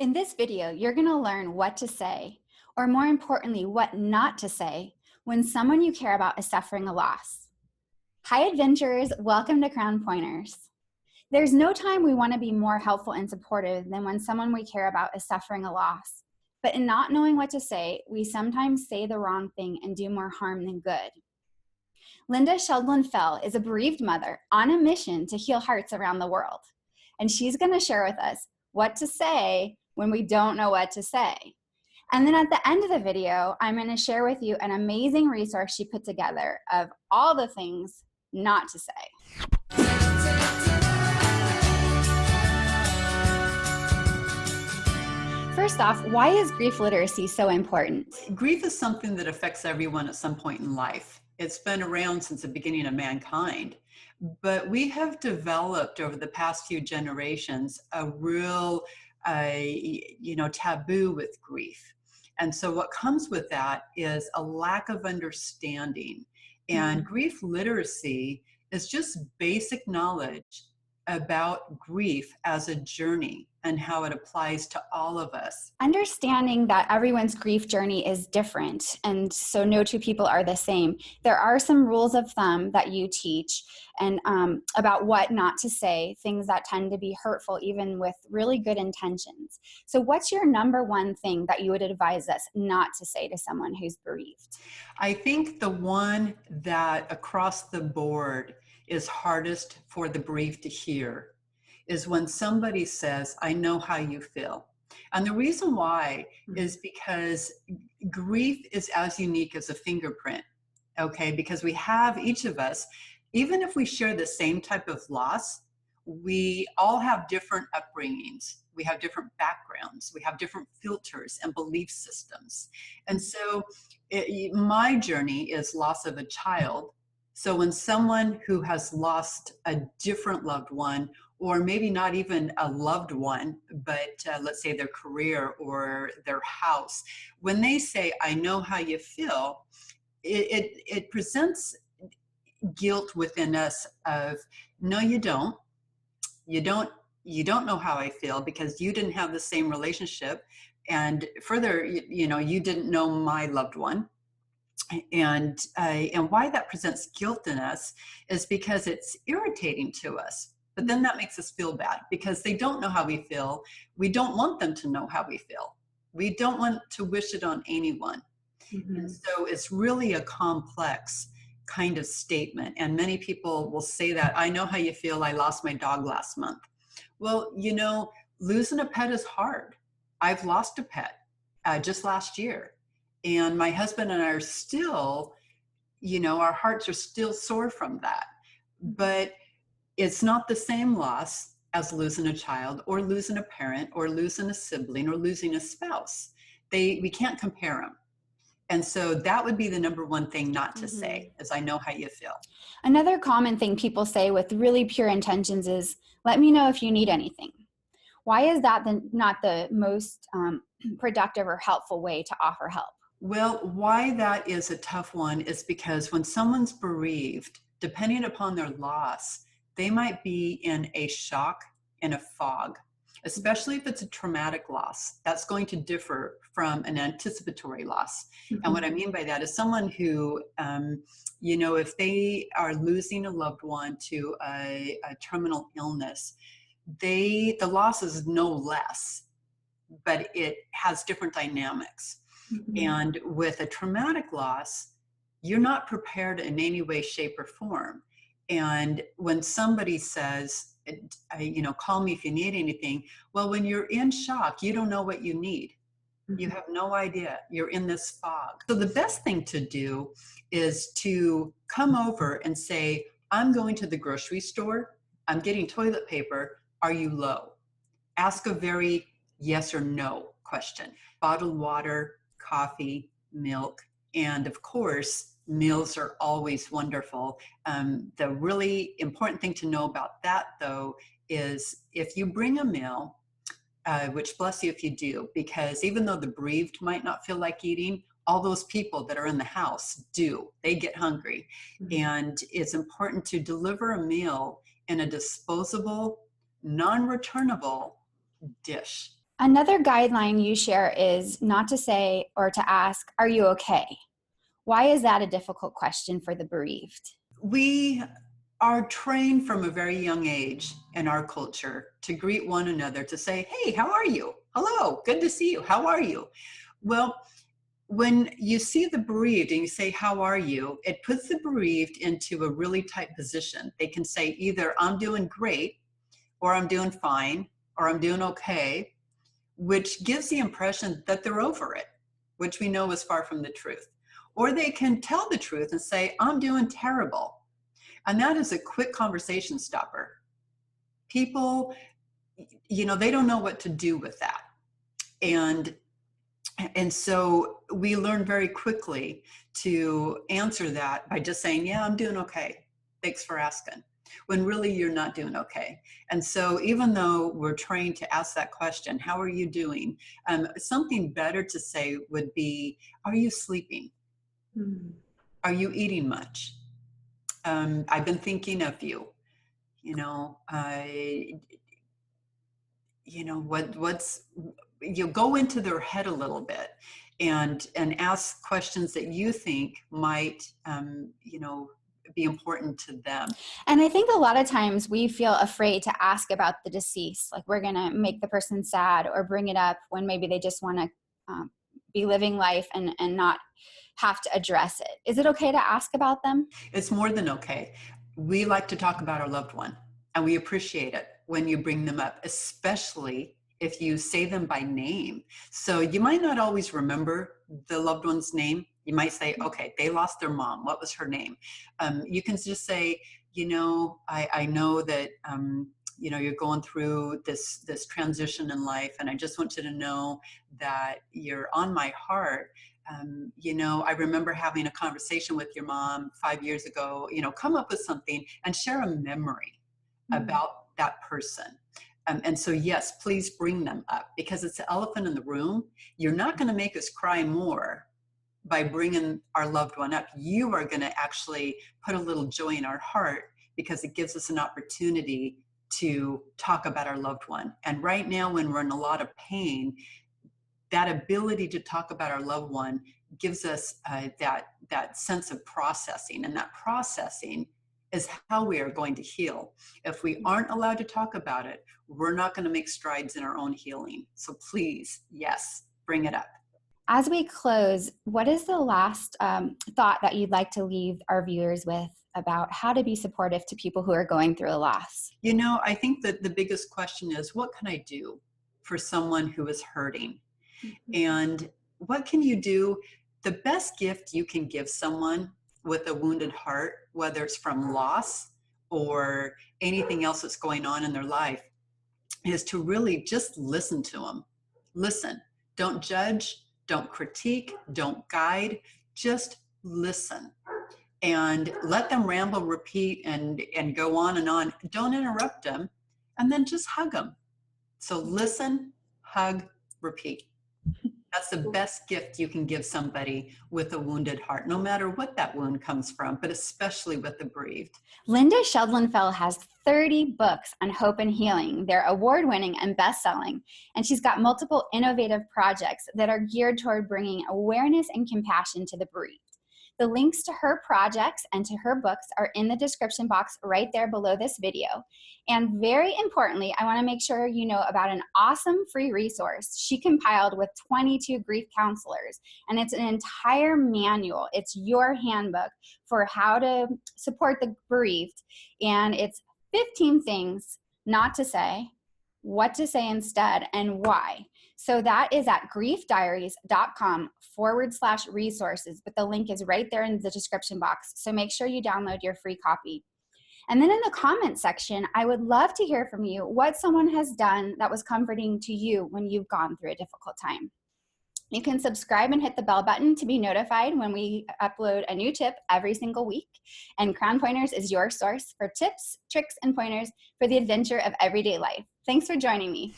In this video, you're going to learn what to say, or more importantly, what not to say when someone you care about is suffering a loss. Hi adventurers, welcome to Crown Pointers. There's no time we want to be more helpful and supportive than when someone we care about is suffering a loss. But in not knowing what to say, we sometimes say the wrong thing and do more harm than good. Lynda Cheldelin Fell is a bereaved mother on a mission to heal hearts around the world. And she's going to share with us what to say when we don't know what to say. And then at the end of the video, I'm going to share with you an amazing resource she put together of all the things not to say. First off, why is grief literacy so important? Grief is something that affects everyone at some point in life. It's been around since the beginning of mankind, but we have developed over the past few generations a real, taboo with grief. And so what comes with that is a lack of understanding. And grief literacy is just basic knowledge about grief as a journey and how it applies to all of us. Understanding that everyone's grief journey is different, and so no two people are the same. There are some rules of thumb that you teach and about what not to say, things that tend to be hurtful even with really good intentions. So what's your number one thing that you would advise us not to say to someone who's bereaved? I think the one that across the board is hardest for the bereaved to hear is when somebody says, "I know how you feel." And the reason why is because grief is as unique as a fingerprint, okay? Because we have, each of us, even if we share the same type of loss, we all have different upbringings. We have different backgrounds. We have different filters and belief systems. And so my journey is loss of a child. So when someone who has lost a different loved one, or maybe not even a loved one, but let's say their career or their house, when they say, "I know how you feel," it presents guilt within us of, "No, you don't. You don't know how I feel because you didn't have the same relationship. And further, you didn't know my loved one." And why that presents guilt in us is because it's irritating to us. But then that makes us feel bad because they don't know how we feel. We don't want them to know how we feel. We don't want to wish it on anyone. And so it's really a complex kind of statement. And many people will say that, "I know how you feel. I lost my dog last month." Well, losing a pet is hard. I've lost a pet just last year. And my husband and I are still, our hearts are still sore from that. But it's not the same loss as losing a child or losing a parent or losing a sibling or losing a spouse. We can't compare them. And so that would be the number one thing not to say is, "I know how you feel." Another common thing people say with really pure intentions is, "Let me know if you need anything." Why is that not the most productive or helpful way to offer help? Well, why that is a tough one is because when someone's bereaved, depending upon their loss, they might be in a shock, in a fog, especially if it's a traumatic loss. That's going to differ from an anticipatory loss. And what I mean by that is someone who, if they are losing a loved one to a terminal illness, the loss is no less, but it has different dynamics. And with a traumatic loss, you're not prepared in any way, shape, or form. And when somebody says, "Call me if you need anything," well, when you're in shock, you don't know what you need. You have no idea. You're in this fog. So the best thing to do is to come over and say, "I'm going to the grocery store. I'm getting toilet paper. Are you low?" Ask a very yes or no question. Bottled water, coffee, milk, and of course, meals are always wonderful. The really important thing to know about that, though, is if you bring a meal, which bless you if you do, because even though the bereaved might not feel like eating, all those people that are in the house do. They get hungry. And it's important to deliver a meal in a disposable, non-returnable dish. Another guideline you share is not to say or to ask, "Are you okay?" Why is that a difficult question for the bereaved? We are trained from a very young age in our culture to greet one another, to say, "Hey, how are you? Hello, good to see you. How are you?" Well, when you see the bereaved and you say, "How are you?" it puts the bereaved into a really tight position. They can say either, "I'm doing great," or "I'm doing fine," or "I'm doing okay," which gives the impression that they're over it, which we know is far from the truth. Or they can tell the truth and say, "I'm doing terrible." And that is a quick conversation stopper. People, they don't know what to do with that. And so we learn very quickly to answer that by just saying, "Yeah, I'm doing okay. Thanks for asking," when really you're not doing okay. And so even though we're trained to ask that question, "How are you doing?" Something better to say would be, "Are you sleeping? Mm. Are you eating much? I've been thinking of you. You know, what's you go into their head a little bit and ask questions that you think might be important to them." And I think a lot of times we feel afraid to ask about the deceased, like we're going to make the person sad or bring it up when maybe they just want to be living life and not have to address it. Is it okay to ask about them? It's more than okay. We like to talk about our loved one, and we appreciate it when you bring them up, especially if you say them by name. So you might not always remember the loved one's name. You might say, "Okay, they lost their mom. What was her name?" You can just say, I know that you're going through this transition in life, and I just want you to know that you're on my heart. I remember having a conversation with your mom 5 years ago." Come up with something and share a memory about that person. And so, yes, please bring them up, because it's the elephant in the room. You're not going to make us cry more by bringing our loved one up. You are going to actually put a little joy in our heart, because it gives us an opportunity to talk about our loved one. And right now, when we're in a lot of pain, that ability to talk about our loved one gives us that sense of processing, and that processing is how we are going to heal. If we aren't allowed to talk about it, we're not going to make strides in our own healing. So please, yes, bring it up. As we close, what is the last thought that you'd like to leave our viewers with about how to be supportive to people who are going through a loss? I think that the biggest question is, what can I do for someone who is hurting? And what can you do? The best gift you can give someone with a wounded heart, whether it's from loss or anything else that's going on in their life, is to really just listen to them. Listen. Don't judge. Don't critique. Don't guide. Just listen. And let them ramble, repeat, and go on and on. Don't interrupt them. And then just hug them. So listen, hug, repeat. That's the best gift you can give somebody with a wounded heart, no matter what that wound comes from, but especially with the bereaved. Lynda Cheldelin Fell has 30 books on hope and healing. They're award-winning and best-selling, and she's got multiple innovative projects that are geared toward bringing awareness and compassion to the bereaved. The links to her projects and to her books are in the description box right there below this video. And very importantly, I want to make sure you know about an awesome free resource she compiled with 22 grief counselors. And it's an entire manual. It's your handbook for how to support the bereaved. And it's 15 things not to say, what to say instead, and why. So that is at griefdiaries.com/resources, but the link is right there in the description box. So make sure you download your free copy. And then in the comment section, I would love to hear from you what someone has done that was comforting to you when you've gone through a difficult time. You can subscribe and hit the bell button to be notified when we upload a new tip every single week. And Crown Pointers is your source for tips, tricks, and pointers for the adventure of everyday life. Thanks for joining me.